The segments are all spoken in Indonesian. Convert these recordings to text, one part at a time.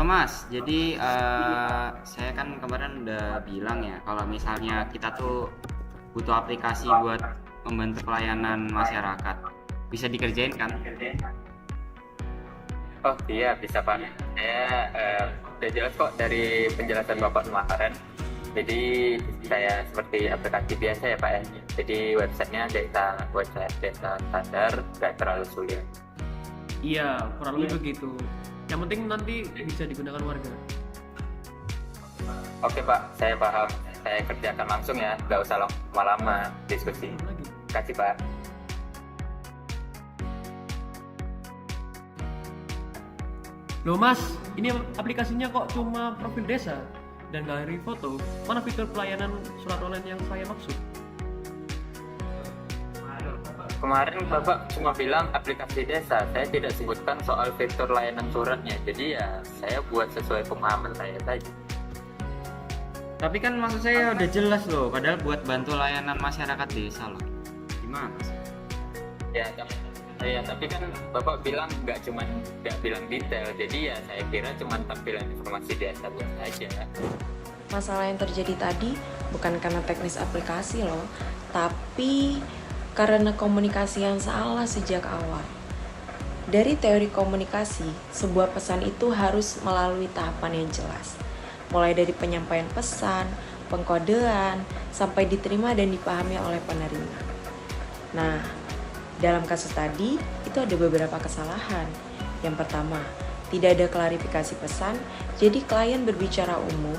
Halo Mas, jadi saya kan kemarin udah bilang ya kalau misalnya kita tuh butuh aplikasi buat membantu pelayanan masyarakat. Bisa dikerjain kan? Oh iya bisa Pak. Saya udah jelas kok dari penjelasan Bapak kemarin. Jadi saya seperti aplikasi biasa ya Pak ya. Jadi websitenya website data standar, nggak terlalu sulit. Iya, kurang lebih begitu. Yang penting nanti bisa digunakan warga. Oke Pak, saya paham. Saya kerjakan langsung ya, nggak usah lama-lama diskusi. Lagi. Terima kasih Pak. Loh Mas, ini aplikasinya kok cuma profil desa dan galeri foto. Mana fitur pelayanan surat online yang saya maksud? Kemarin Bapak cuma bilang aplikasi desa, saya tidak sebutkan soal fitur layanan suratnya. Jadi ya saya buat sesuai pemahaman saya saja. Tapi kan maksud saya udah jelas loh, padahal buat bantu layanan masyarakat desa loh. Gimana sih? Tapi kan Bapak bilang nggak bilang detail, jadi ya saya kira cuma tampilan informasi desa biasa aja. Masalah yang terjadi tadi bukan karena teknis aplikasi loh, tapi karena komunikasi yang salah sejak awal. Dari teori komunikasi, sebuah pesan itu harus melalui tahapan yang jelas. Mulai dari penyampaian pesan, pengkodean, sampai diterima dan dipahami oleh penerima. Nah, dalam kasus tadi, itu ada beberapa kesalahan. Yang pertama, tidak ada klarifikasi pesan, jadi klien berbicara umum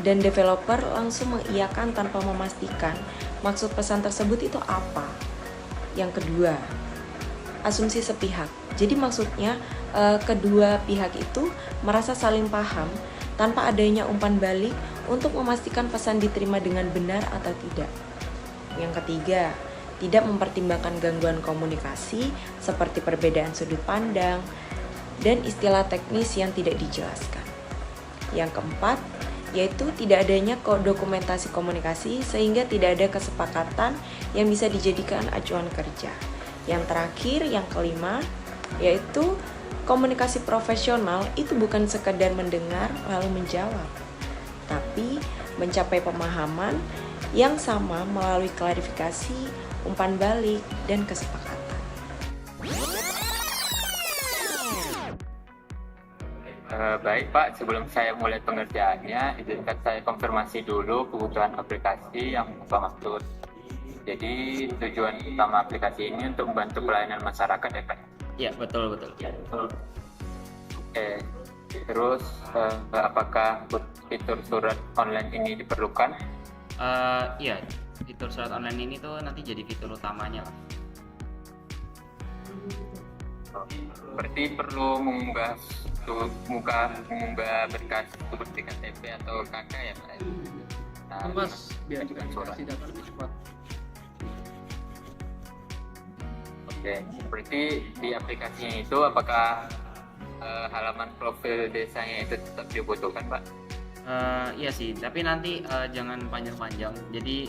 dan developer langsung mengiyakan tanpa memastikan maksud pesan tersebut itu apa. Yang kedua, asumsi sepihak. Jadi maksudnya kedua pihak itu merasa saling paham tanpa adanya umpan balik untuk memastikan pesan diterima dengan benar atau tidak. Yang ketiga, tidak mempertimbangkan gangguan komunikasi seperti perbedaan sudut pandang dan istilah teknis yang tidak dijelaskan. Yang keempat, yaitu tidak adanya dokumentasi komunikasi sehingga tidak ada kesepakatan yang bisa dijadikan acuan kerja. Yang terakhir, yang kelima, yaitu komunikasi profesional itu bukan sekadar mendengar lalu menjawab, tapi mencapai pemahaman yang sama melalui klarifikasi, umpan balik, dan kesepakatan. Baik Pak, sebelum saya mulai pengerjaannya, izinkan saya konfirmasi dulu kebutuhan aplikasi yang Bapak maksud. Jadi tujuan utama aplikasi ini untuk membantu pelayanan masyarakat ya Pak? Iya, betul. Oke, terus apakah fitur surat online ini diperlukan? Iya, fitur surat online ini tuh nanti jadi fitur utamanya lah. Berarti perlu mengunggah berkas seperti KTP atau KK ya Pak? Nah, Mas, biar dengan surat. dikasih data lebih cepat. Oke, berarti di aplikasinya itu apakah halaman profil desanya itu tetap dibutuhkan Pak? Iya sih, tapi nanti jangan panjang-panjang. Jadi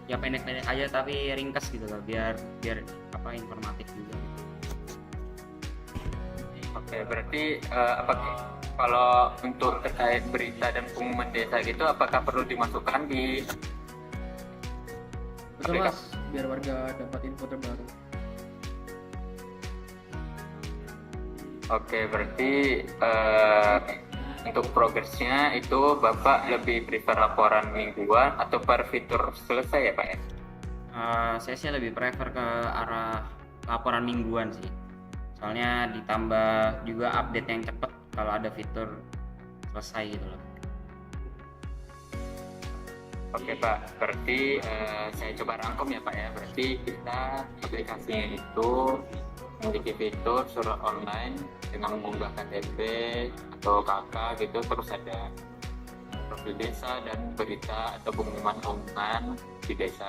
ya pendek-pendek aja tapi ringkas gitu loh, biar informatif juga. Oke, berarti kalau untuk terkait berita dan pengumuman desa gitu, apakah perlu dimasukkan di Betul aplikasi? Mas, biar warga dapat info terbaru. Oke, berarti untuk progresnya itu Bapak lebih prefer laporan mingguan atau per fitur selesai ya Pak ya? Saya sih lebih prefer ke arah laporan mingguan sih. Soalnya ditambah juga update yang cepat kalau ada fitur selesai gitu loh. Oke Pak, berarti saya coba rangkum ya Pak ya. Berarti kita aplikasinya itu memiliki fitur surat online dengan mengunggah KTP atau KK gitu, terus ada profil desa dan berita atau pengumuman di desa.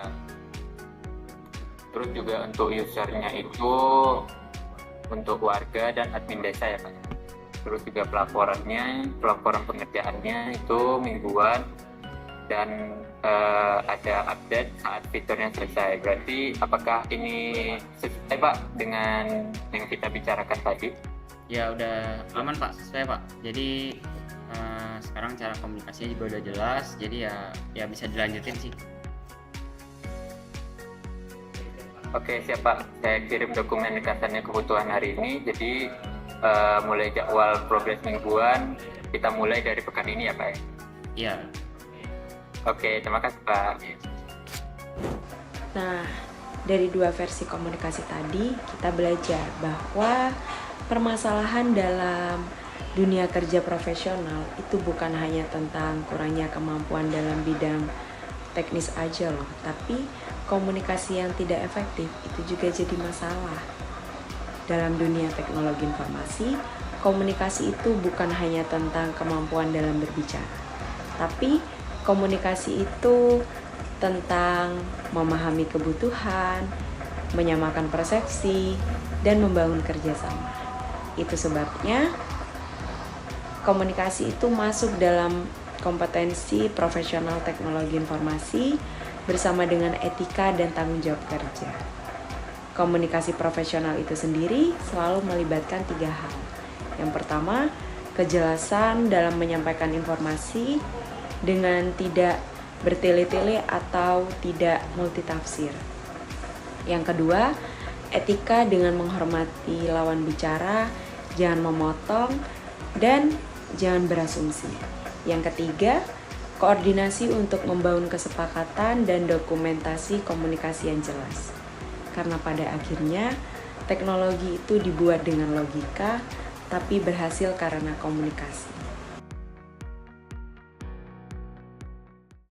Terus juga untuk usernya itu untuk warga dan admin desa ya Pak. Terus juga pelaporan pengerjaannya itu mingguan dan ada update saat fiturnya selesai. Berarti apakah ini sesuai Pak dengan yang kita bicarakan tadi? Ya udah aman Pak, sesuai Pak. Jadi sekarang cara komunikasinya juga udah jelas, jadi ya bisa dilanjutin sih. Oke, siap Pak. Saya kirim dokumen ringkasannya kebutuhan hari ini. Jadi mulai jadwal progres mingguan kita mulai dari pekan ini ya Pak ya. Iya. Oke, terima kasih Pak. Nah, dari dua versi komunikasi tadi, kita belajar bahwa permasalahan dalam dunia kerja profesional itu bukan hanya tentang kurangnya kemampuan dalam bidang teknis aja loh, tapi komunikasi yang tidak efektif itu juga jadi masalah. Dalam dunia teknologi informasi, komunikasi itu bukan hanya tentang kemampuan dalam berbicara, tapi komunikasi itu tentang memahami kebutuhan, menyamakan persepsi, dan membangun kerjasama. Itu sebabnya komunikasi itu masuk dalam kompetensi profesional teknologi informasi bersama dengan etika dan tanggung jawab kerja. Komunikasi profesional itu sendiri selalu melibatkan 3 hal. Yang pertama, kejelasan dalam menyampaikan informasi dengan tidak bertele-tele atau tidak multitafsir. Yang kedua, etika dengan menghormati lawan bicara, jangan memotong, dan jangan berasumsi. Yang ketiga, koordinasi untuk membangun kesepakatan dan dokumentasi komunikasi yang jelas. Karena pada akhirnya, teknologi itu dibuat dengan logika, tapi berhasil karena komunikasi.